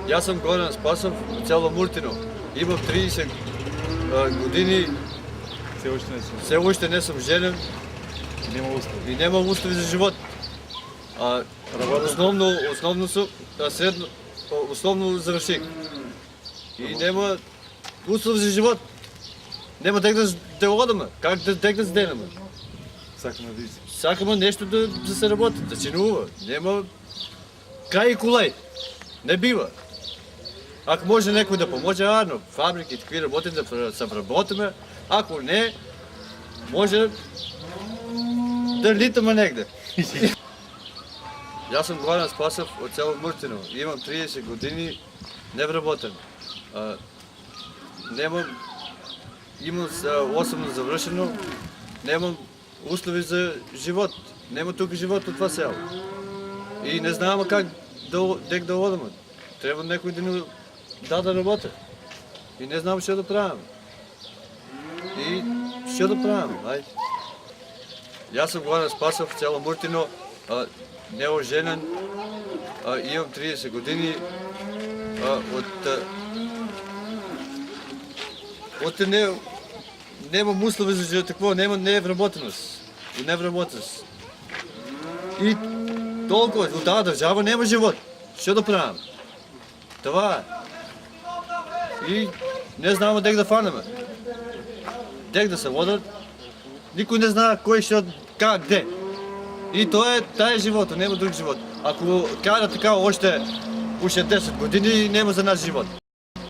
Јас сум Горан Спасов од село Муртино. Имам 30 години, се уште не сум женен и немам услови за живот. Основно сум средно, основно заврших. И нема услови за живот. Нема дек да одаме. Как дек да зденеме? Сакаме нешто да се работи, да чинува. Нема крај и кулај. Не бива. Ако може некој да поможе, арно, фабрики, такви работи да се вработиме. Ако не, може да литаме негде. Јас сум Горан Спасов од село Муртино. Имам 30 години, невработен. Имам особено завршено, немам услови за живот. Нема тука живот од това село. И не знаеме как дек да одаме. Треба некој да ни даде работа. И не знам што да правим. И што да правим, ајде. Јас сум Горан Спасов, село Муртино, неоженен, имам 30 години, немам услови за живот, такво, нема невработеност. И толкова, од таа држава нема живот. Што да правим? Това е. И не знаеме дек да фанеме. Дек да се водат, никој не знае кој што, как, де. И тоа е животот, нема друг живот. Ако кара така още 10 години, нема за нас живот.